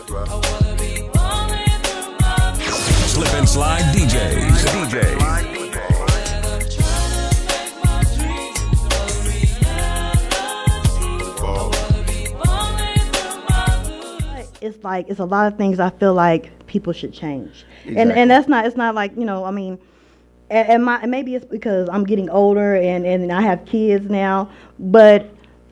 Slip and slide DJs. It's like it's a lot of things I feel like people should change, Exactly. and that's not, it's not like, I mean, and maybe it's because I'm getting older and I have kids now, but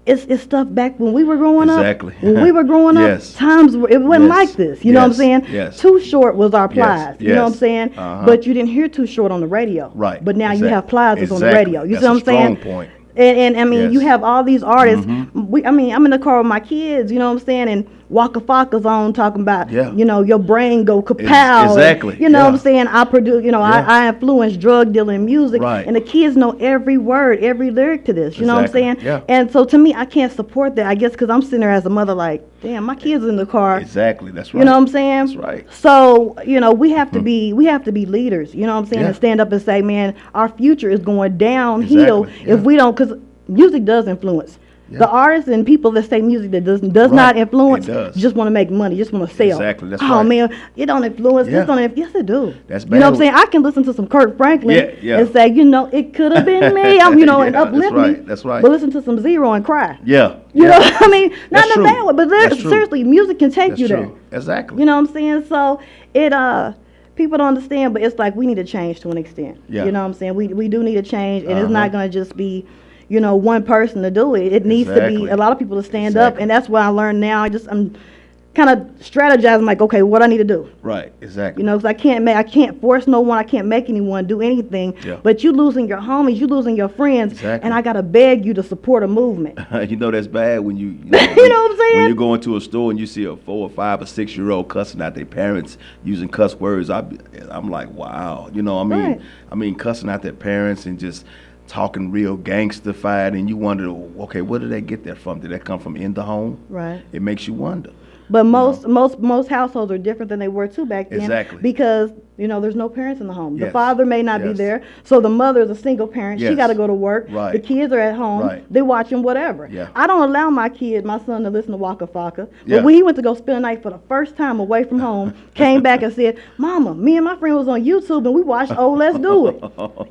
it's stuff back when we were growing Exactly. up. When we were growing Yes. up, times were, it wasn't Yes. like this. You know what I'm Yes. saying? Yes. Too Short was our plies. Yes. You know what I'm Yes. saying? Uh-huh. But you didn't hear Too Short on the radio. Right. But now you Exact- have plies that's on the exactly. radio. You That's see what a I'm saying? strong point. And I mean, Yes. you have all these artists. Mhm. I mean, I'm in the car with my kids, you know what I'm saying? And Waka Flocka's on talking about, Yeah. your brain go kapow. Exactly. You know Yeah. what I'm saying? I produce, Yeah. I influence drug dealing music. Right. And the kids know every word, every lyric to this. You know what I'm saying? Exactly. Yeah. And so to me, I can't support that, I guess, because I'm sitting there as a mother like, damn, my kids in the car. Exactly. That's right. You know what I'm saying? That's right. So, we have to be leaders, you know what I'm saying? Yeah. And stand up and say, man, our future is going downhill Exactly, yeah. if we don't, because music does influence. Yeah. The artists and people that say music that does Right. not influence It does. just want to make money, just want to sell. Exactly, that's oh right. man, it don't influence. Yeah. This don't yes it do. That's You know what I'm bad. saying? I can listen to some Kurt Franklin Yeah, yeah. and say, it could have been me. I'm, and Yeah, uplift that's right, me. that's right. But listen to some Zero and cry. Yeah. You yeah. know what I mean? Not That's in a true. bad way, but That's true. seriously, music can take That's you true. there. Exactly. You know what I'm saying? So it people don't understand, but it's like we need to change to an extent. Yeah. You know what I'm saying? We do need to change, and it's not Uh-huh. gonna just be, one person to do it. It needs to be Exactly. a lot of people to stand up, Exactly. and that's what I learned now. I'm kind of strategizing, like, okay, what I need to do. Right. Exactly. Because I can't force no one, I can't make anyone do anything. Yeah. But you losing your homies, you losing your friends, Exactly. and I gotta beg you to support a movement. That's bad when you You know what I'm saying? when you go into a store and you see a 4 or 5 or 6-year-old cussing out their parents using cuss words. I'm like, wow. Right. I mean, cussing out their parents and just talking real gangsterfied, and you wonder, okay, where did they get that from? Did that come from in the home? Right. It makes you wonder. But most households are different than they were too back then. Exactly. Because there's no parents in the home. The Yes. father may not be Yes. there, so the mother is a single parent. She Yes. got to go to work. Right. The kids are at home. Right. They're watching whatever. Yeah. I don't allow my son, to listen to Waka Flocka. Yeah. But when he went to go spend the night for the first time away from home, came back and said, "Mama, me and my friend was on YouTube and we watched Oh Let's Do It."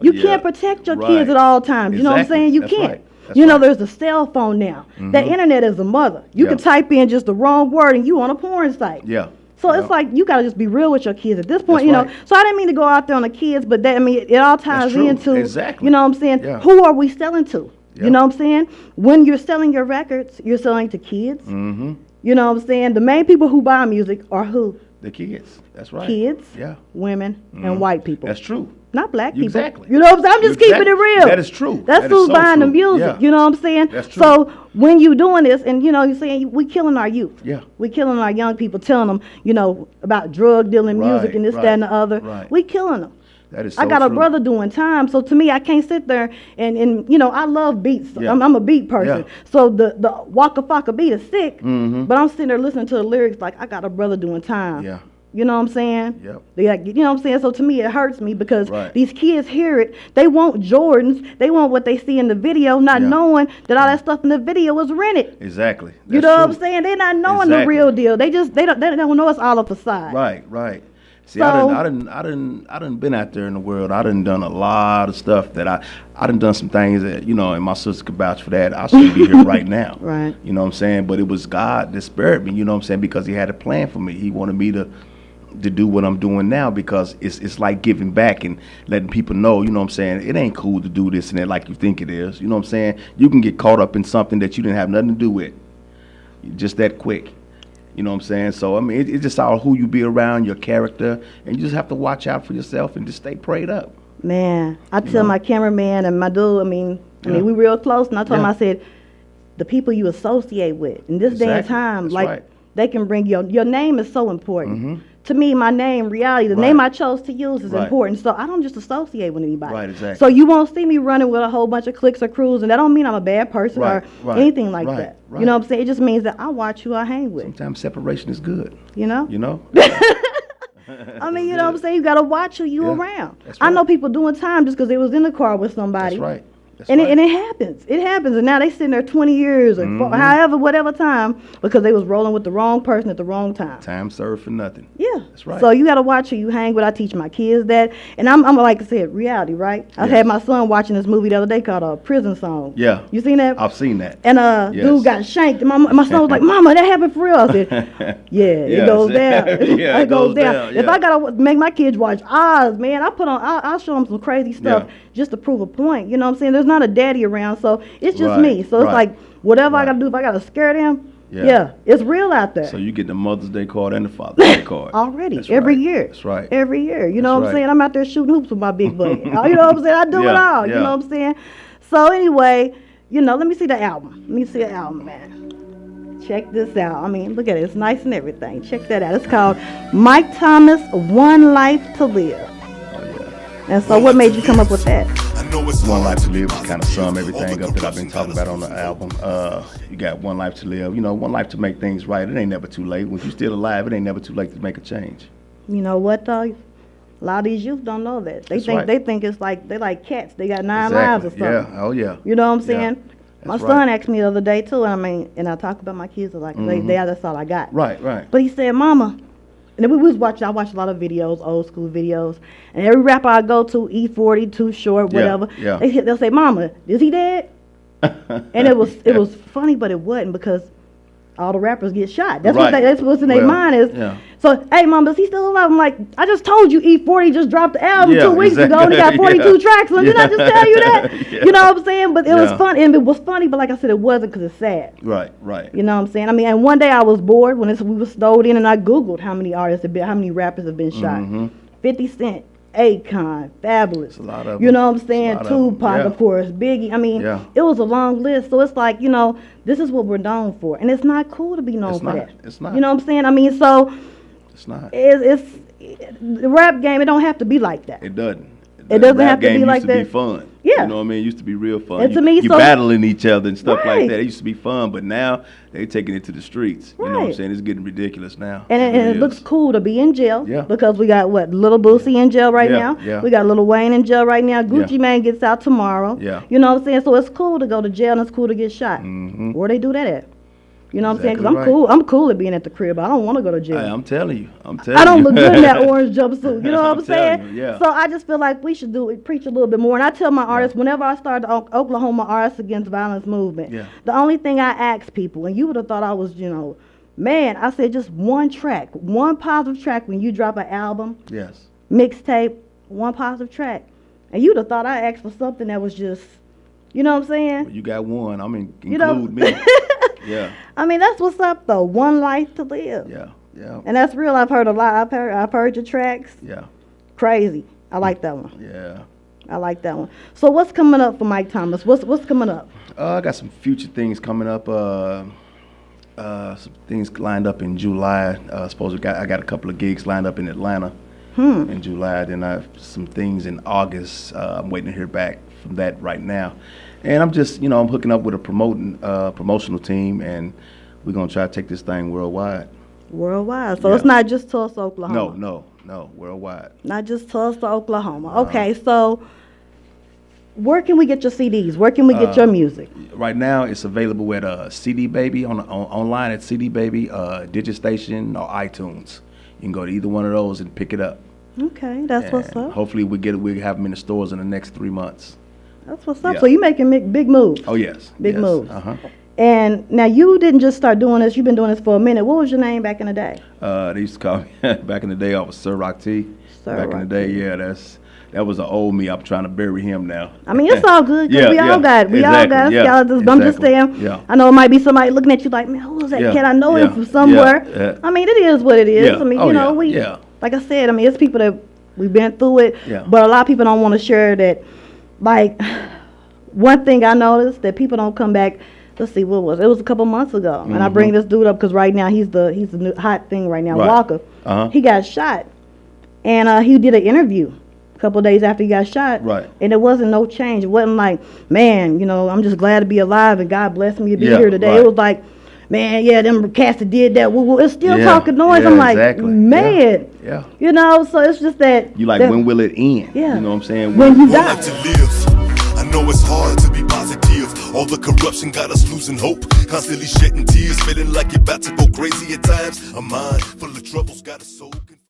You Yeah. can't protect your Right. kids at all times. You know what I'm Exactly. saying? You That's can't. right. That's right. There's the cell phone now. The Mhm. internet is a mother. You Yeah. can type in just the wrong word and you on a porn site. Yeah. So Yeah. it's like you gotta just be real with your kids at this point, That's right. So I didn't mean to go out there on the kids, but it all ties true. into, Exactly. you know what I'm saying? Yeah. Who are we selling to? Yeah. You know what I'm saying? When you're selling your records, you're selling to kids. Mm-hmm. You know what I'm saying? The main people who buy music are who? The kids. That's right. Kids, Yeah. women, Mhm. and white people. That's true. Not black people. Exactly. You know what I'm saying? I'm just keeping Exactly. it real. That is true. That's That is who's so buying the true. music. Yeah. You know what I'm saying? That's true. So when you doing this, and you're saying we killing our youth. Yeah. We killing our young people, telling them, about drug dealing music Right, and this, right, that, and the other. right. We killing them. That is so I got a true. brother doing time, so to me, I can't sit there and I love beats. Yeah. I'm a beat person. Yeah. So the Waka Flocka beat is sick, Mhm. but I'm sitting there listening to the lyrics like I got a brother doing time. Yeah. You know what I'm saying? Yep. You know what I'm saying? So to me, it hurts me because Right. these kids hear it. They want Jordans. They want what they see in the video, not Yeah. knowing that all that stuff in the video was rented. Exactly. You That's know what true. I'm saying? They're not knowing the Exactly. real deal. They don't know it's all a facade. Right, right. See, So- I done been out there in the world. I done a lot of stuff that I done some things that, and my sister could vouch for that. I shouldn't be here right now. Right. You know what I'm saying? But it was God that spared me, you know what I'm saying? Because he had a plan for me. He wanted me to do what I'm doing now because it's like giving back and letting people know, you know what I'm saying? It ain't cool to do this and that like you think it is. You know what I'm saying? You can get caught up in something that you didn't have nothing to do with. Just that quick. You know what I'm saying? So, I mean, it's just all who you be around, your character, and you just have to watch out for yourself and just stay prayed up. Man, I tell know? my cameraman and my dude, Yeah. we real close, and I told him, Yeah. I said, the people you associate with in this day and Exactly. time, That's like right. they can bring your name is so important. Mhm. To me, my name, Reality, the Right. name I chose to use is Right. important. So I don't just associate with anybody. Right, exactly. So you won't see me running with a whole bunch of cliques or crews, and that don't mean I'm a bad person Right, or right, anything like right, that. right. You know what I'm saying? It just means that I watch who I hang with. Sometimes separation is good, You know? you know? I mean, you know what I'm saying? You got to watch who you Yeah, around. that's I know right. people doing time just because they was in the car with somebody. That's right. That's And, right. it happens. It happens. And now they sitting there 20 years or however, whatever time, because they was rolling with the wrong person at the wrong time. Time served for nothing. Yeah. That's right. So you got to watch who you hang with. I teach my kids that. And I'm like I said, reality, right? I Yes. had my son watching this movie the other day called Prison Song. Yeah. You seen that? I've seen that. And Yes. dude got shanked. And my son was like, "Mama, that happened for real." I said, "Yeah, it Yes. goes down. Yeah, it goes down. If yeah. I gotta make my kids watch Oz, man, I'll show them some crazy stuff Yeah. just to prove a point. You know what I'm saying? There's not a daddy around, so it's just Right, me. So it's right. like whatever I Right. gotta do, if I gotta scare them, Yeah. yeah, it's real out there. So you get the Mother's Day card and the Father's Day card. Already, That's every right. year. That's right. Every year. You know That's what I'm right. saying? I'm out there shooting hoops with my big buddy. You know what I'm saying? I do it Yeah, all. You yeah. know what I'm saying? So anyway, let me see the album. Let me see the album, man. Check this out. I mean, look at it. It's nice and everything. Check that out. It's called Mike Thomas, One Life to Live. Oh, yeah. And so what made you come up with that? One Life to Live kind of sum everything up that I've been talking about on the album. You got one life to live. One life to make things right. It ain't never too late. When you're still alive, it ain't never too late to make a change. You know what, though? A lot of these youth don't know that. That's right. They think it's like they like cats. They got 9 lives or Exactly. something. Yeah. Oh, yeah. You know what I'm Yeah. saying? My That's son right. asked me the other day too. And I talk about my kids a lot. That's all I got. Right, right. But he said, "Mama," and then we was watching. I watched a lot of videos, old school videos, and every rapper I go to, E40, Too Short, Yeah, whatever, yeah. they'll say, "Mama, is he dead?" And it was funny, but it wasn't because all the rappers get shot. That's Right. that's what's in their Well, mind is. yeah. So, hey, Mom, is he still alive? I'm like, I just told you E40 just dropped the album Yeah, 2 weeks ago and he got exactly. 42 Yeah. tracks. So did I just tell you that? Yeah. You know what I'm saying? But it was Yeah. fun, and it was funny, but like I said, it wasn't because it's sad. Right, right. You know what I'm saying? I mean, and one day I was bored when we were snowed in, and I Googled how many artists have been, how many rappers have been shot. 50 Cent, Akon, Fabulous. It's a lot of You them. know what I'm It's a saying? lot of them. Tupac, Yeah. of course, Biggie. I mean, Yeah. it was a long list. So it's like, this is what we're known for, and it's not cool to be known It's for not. that. It's not. You know what I'm saying? I mean, so It's not. it's the rap game. It don't have to be like that. It doesn't. It doesn't Rap have to be game like used to that. be fun. Yeah. You know what I mean? It used to be real fun. And to me, you so- battling each other and stuff Right. like that. It used to be fun, but now they taking it to the streets. You know what I'm Right. saying? It's getting ridiculous now. And it really looks is. cool to be in jail. Yeah. Because we got Little Boosie in jail right Yeah, now. yeah. We got Lil Wayne in jail right now. Gucci Yeah. Mane gets out tomorrow. Yeah. You know what I'm saying? So it's cool to go to jail and it's cool to get shot. Mhm. Where they do that at? You know what I'm saying? Exactly Because right. I'm cool. I'm cool at being at the crib. I don't want to go to jail. Hey, I'm telling you. I don't look good in that orange jumpsuit. You know what I'm I'm saying? telling you, yeah. So I just feel like we should preach a little bit more. And I tell my artists, whenever I start the Oklahoma Artists Against Violence movement, Yeah. the only thing I ask people, and you would have thought I was, man, I said just one track, one positive track when you drop an album, Yes. mixtape, one positive track. And you'd have thought I asked for something that was just, you know what I'm saying? Well, you got one. I mean, You know- include me. Yeah. I mean, that's what's up though. One life to live. Yeah. Yeah. And that's real. I've heard a lot. I've heard your tracks. Yeah. Crazy. I like that one. Yeah. I like that one. So what's coming up for Mike Thomas? What's coming up? I got some future things coming up. Some things lined up in July. I got a couple of gigs lined up in Atlanta in July. Then I have some things in August. I'm waiting to hear back from that right now. And I'm just, I'm hooking up with a promotional team, and we're gonna try to take this thing worldwide. Worldwide. So Yeah. it's not just Tulsa, Oklahoma. No, worldwide. Not just Tulsa, Oklahoma. Okay, so where can we get your CDs? Where can we get your music? Right now, it's available at CD Baby online at CD Baby, Digistation, or iTunes. You can go to either one of those and pick it up. Okay, that's what's And up. hopefully, we have them in the stores in the next 3 months. That's what's up. Yeah. So you making big moves. Oh yes, Big yes. moves. Uh huh. And now you didn't just start doing this. You've been doing this for a minute. What was your name back in the day? They used to call me back in the day. I was Sir Rock T. Sir Back in Rock the day, T. yeah, that was the old me. I'm trying to bury him now. I mean, it's all good. 'Cause Yeah, we all yeah, got exactly, yeah, skeletons. But I'm just exactly, saying. yeah. I know it might be somebody looking at you like, man, who is that Yeah, cat? I know him yeah, from somewhere. yeah, yeah. I mean, it is what it is. Yeah. I mean, Oh, yeah, we yeah. like I said. I mean, it's people that we've been through it. Yeah. But a lot of people don't want to share that. Like, one thing I noticed that people don't come back. Let's see, what was it? It was a couple months ago, and I bring this dude up because right now he's the new hot thing right now. Right. Walker. Uh-huh. He got shot, and he did an interview a couple of days after he got shot. Right. And there wasn't no change. It wasn't like, man, I'm just glad to be alive and God bless me to be Yeah, here today. right. It was like, man, yeah, them cats that did that. It's still Yeah, talking noise. yeah, I'm like, exactly. man, Yeah. So it's just that. You like, that when will it end? Yeah. You know what I'm saying? when you One die. life to live. I know it's hard to be positive. All the corruption got us losing hope, constantly shedding tears, feeling like you're about to go crazy at times. A mind full of troubles got us so